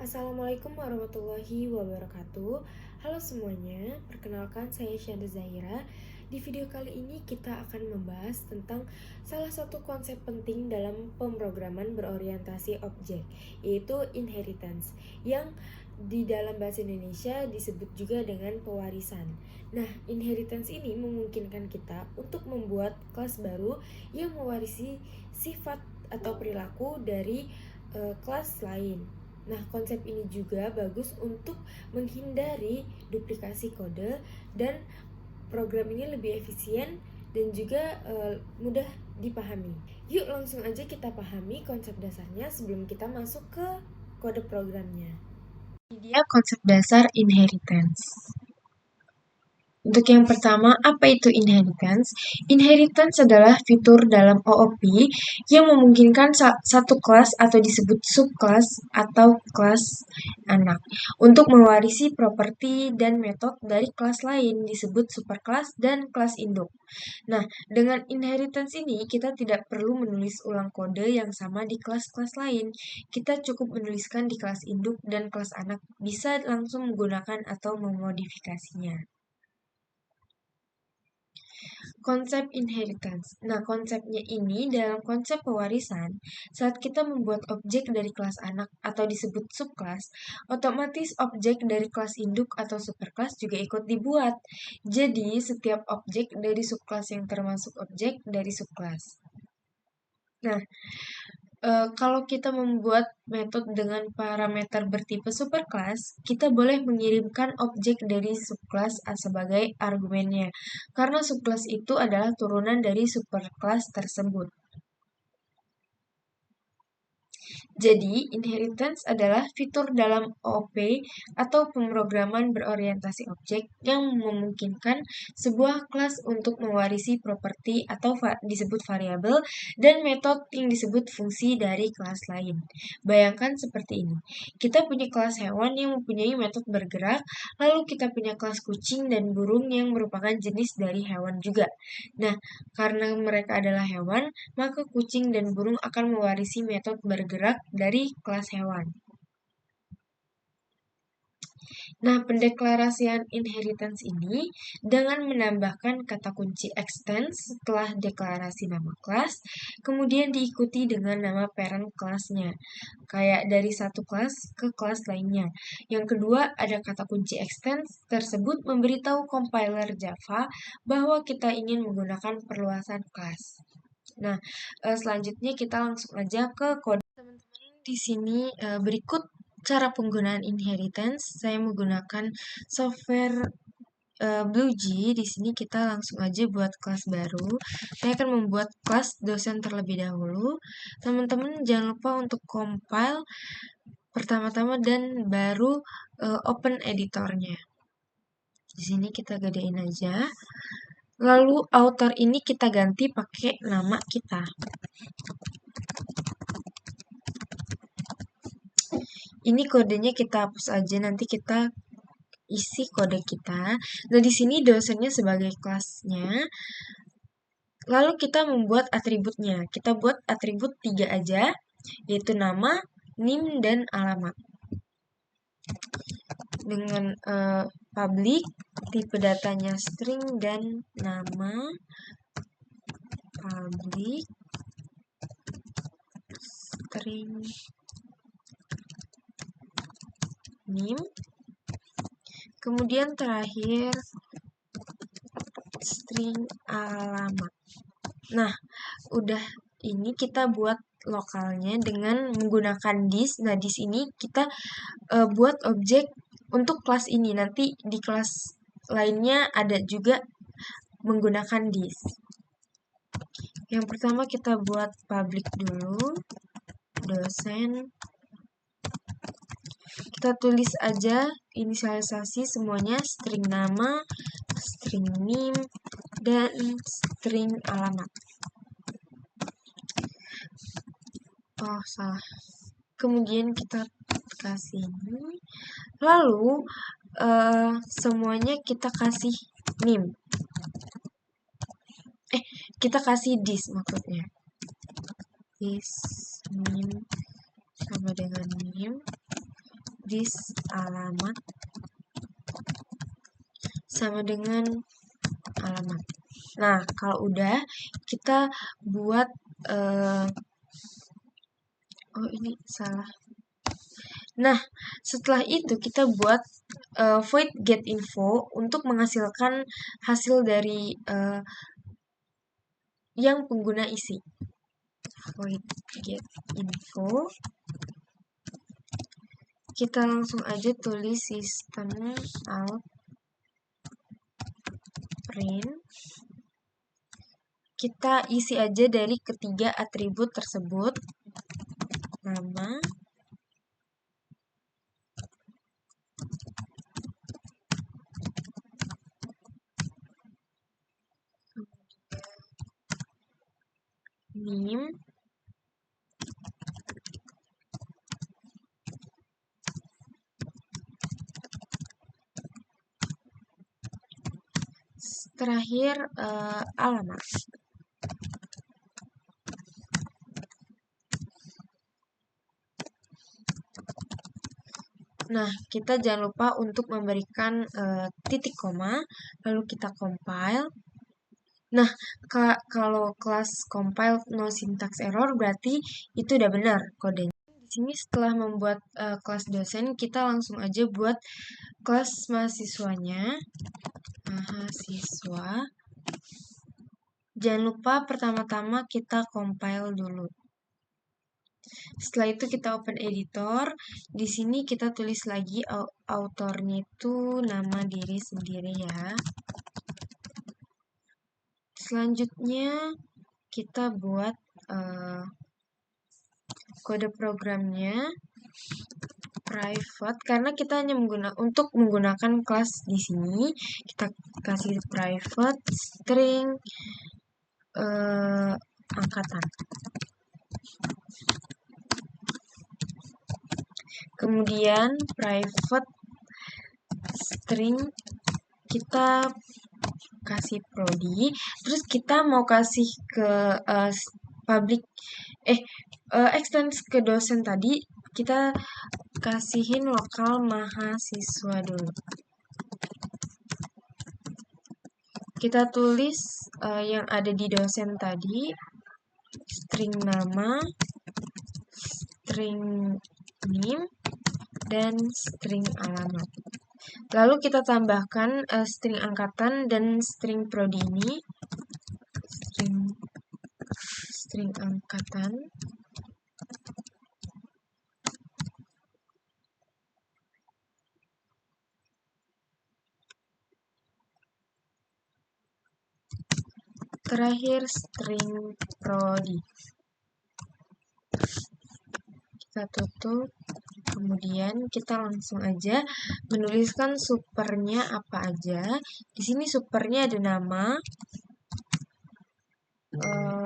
Assalamualaikum warahmatullahi wabarakatuh. Halo semuanya, perkenalkan saya Syahda Zahira. Di video kali ini kita akan membahas tentang salah satu konsep penting dalam pemrograman berorientasi objek, yaitu inheritance, yang di dalam bahasa Indonesia disebut juga dengan pewarisan. Nah, inheritance ini memungkinkan kita untuk membuat kelas baru yang mewarisi sifat atau perilaku dari kelas lain. Nah, konsep ini juga bagus untuk menghindari duplikasi kode dan program ini lebih efisien dan juga mudah dipahami. Yuk langsung aja kita pahami konsep dasarnya sebelum kita masuk ke kode programnya. Ini dia konsep dasar inheritance. Untuk yang pertama, apa itu inheritance? Inheritance adalah fitur dalam OOP yang memungkinkan satu kelas atau disebut subkelas atau kelas anak untuk mewarisi properti dan metode dari kelas lain disebut superkelas dan kelas induk. Nah, dengan inheritance ini kita tidak perlu menulis ulang kode yang sama di kelas-kelas lain. Kita cukup menuliskan di kelas induk dan kelas anak, bisa langsung menggunakan atau memodifikasinya. Konsep inheritance. Nah, konsepnya ini dalam konsep pewarisan, saat kita membuat objek dari kelas anak atau disebut subkelas, otomatis objek dari kelas induk atau superkelas juga ikut dibuat. Jadi, setiap objek dari subkelas yang termasuk objek dari subkelas. Nah, kalau kita membuat metode dengan parameter bertipe superkelas, kita boleh mengirimkan objek dari subkelas sebagai argumennya, karena subkelas itu adalah turunan dari superkelas tersebut. Jadi, inheritance adalah fitur dalam OOP atau pemrograman berorientasi objek yang memungkinkan sebuah kelas untuk mewarisi properti atau disebut variabel dan metode yang disebut fungsi dari kelas lain. Bayangkan seperti ini. Kita punya kelas hewan yang mempunyai metode bergerak, lalu kita punya kelas kucing dan burung yang merupakan jenis dari hewan juga. Nah, karena mereka adalah hewan, maka kucing dan burung akan mewarisi metode bergerak dari kelas hewan. Nah, pendeklarasian inheritance ini dengan menambahkan kata kunci extends setelah deklarasi nama kelas, kemudian diikuti dengan nama parent kelasnya, kayak dari satu kelas ke kelas lainnya. Yang kedua, ada kata kunci extends tersebut memberitahu compiler Java bahwa kita ingin menggunakan perluasan kelas. Nah, selanjutnya kita langsung aja ke kode. Teman-teman, di sini berikut cara penggunaan inheritance. Saya menggunakan software BlueG. Di sini kita langsung aja buat kelas baru. Saya akan membuat kelas dosen terlebih dahulu. Teman-teman jangan lupa untuk compile pertama-tama dan baru open editornya. Di sini kita gedein aja. Lalu author ini kita ganti pakai nama kita. Ini kodenya kita hapus aja, nanti kita isi kode kita. Nah, di sini dosennya sebagai kelasnya. Lalu kita membuat atributnya. Kita buat atribut 3 aja, yaitu nama, NIM, dan alamat. Dengan public, tipe datanya string, dan nama, public, string, NIM. Kemudian terakhir string alamat. Nah, udah ini kita buat lokalnya dengan menggunakan this. Nah, this ini kita buat objek untuk kelas ini. Nanti di kelas lainnya ada juga menggunakan this. Yang pertama kita buat public dulu, dosen. Kita tulis aja inisialisasi semuanya, string nama, string NIM, dan string alamat. Oh, salah. Kemudian kita kasih ini. Lalu, semuanya kita kasih NIM. Kita kasih this maksudnya. This NIM sama dengan NIM. this alamat sama dengan alamat. Nah, kalau udah kita buat oh ini salah. Nah, setelah itu kita buat void get info untuk menghasilkan hasil dari yang pengguna isi. Void get info. Kita langsung aja tulis system out print. Kita isi aja dari ketiga atribut tersebut. Nama, name, terakhir alamat. Nah, kita jangan lupa untuk memberikan titik koma, lalu kita compile. Nah, kalau kelas compile no syntax error berarti itu udah benar kodenya. Di sini setelah membuat kelas dosen, kita langsung aja buat kelas mahasiswanya. Mahasiswa. Jangan lupa pertama-tama kita compile dulu. Setelah itu kita open editor. Di sini kita tulis lagi autornya itu nama diri sendiri ya. Selanjutnya kita buat kode programnya private karena kita hanya untuk menggunakan kelas di sini. Kita kasih private string angkatan. Kemudian private string kita kasih prodi, terus kita mau kasih ke public extends ke dosen tadi, kita kasihin lokal mahasiswa dulu. Kita tulis yang ada di dosen tadi, string nama, string name, dan string alamat. Lalu kita tambahkan string angkatan dan string prodi ini. String angkatan. Terakhir string prodi. Kita tutup. Kemudian kita langsung aja menuliskan supernya apa aja. Di sini supernya ada nama,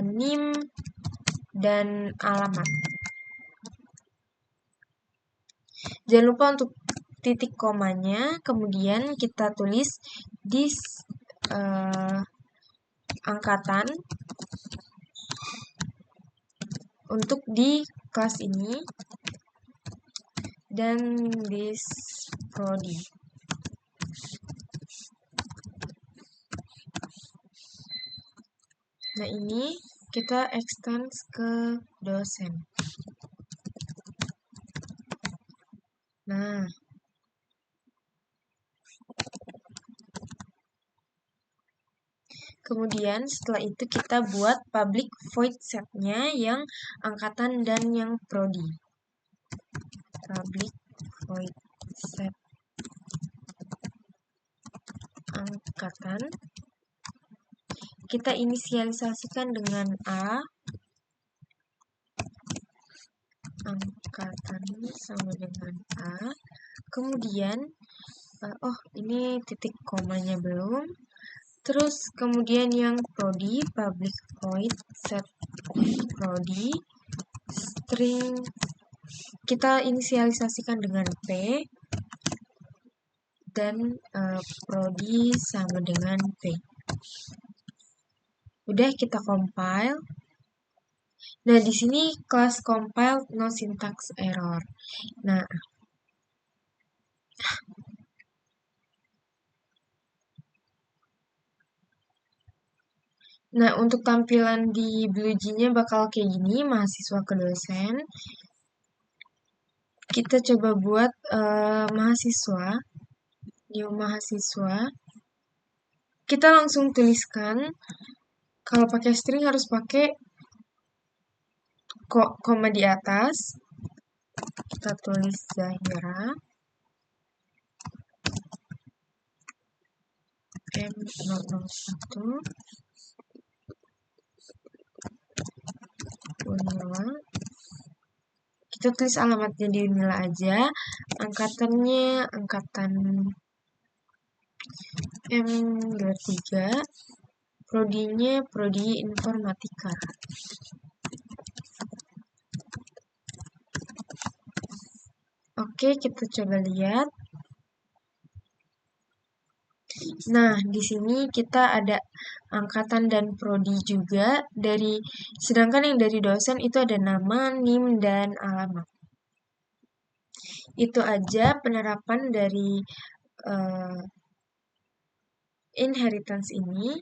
NIM, dan alamat. Jangan lupa untuk titik komanya. Kemudian kita tulis this angkatan untuk di kelas ini. Dan this prodi. Nah, ini kita extend ke dosen. Nah, kemudian setelah itu kita buat public void set-nya yang angkatan dan yang prodi. Public void set angkatan. Kita inisialisasikan dengan A. Angkatan sama dengan A. Kemudian, ini titik komanya belum. Terus kemudian yang prodi, public void set prodi, string kita inisialisasikan dengan P, dan prodi sama dengan P. Udah kita compile. Nah, di sini kelas compile no syntax error. Nah, Nah, untuk tampilan di BlueJeans-nya bakal kayak gini, mahasiswa ke dosen. Kita coba buat mahasiswa, new mahasiswa. Kita langsung tuliskan, kalau pakai string harus pakai koma di atas. Kita tulis Zahira M001 Unila. Kita tulis alamatnya di Unila aja. Angkatannya angkatan M23. Prodinya prodi informatika. Oke, kita coba lihat. Nah, di sini kita ada angkatan dan prodi juga. Sedangkan yang dari dosen itu ada nama, NIM, dan alamat. Itu aja penerapan dari inheritance ini.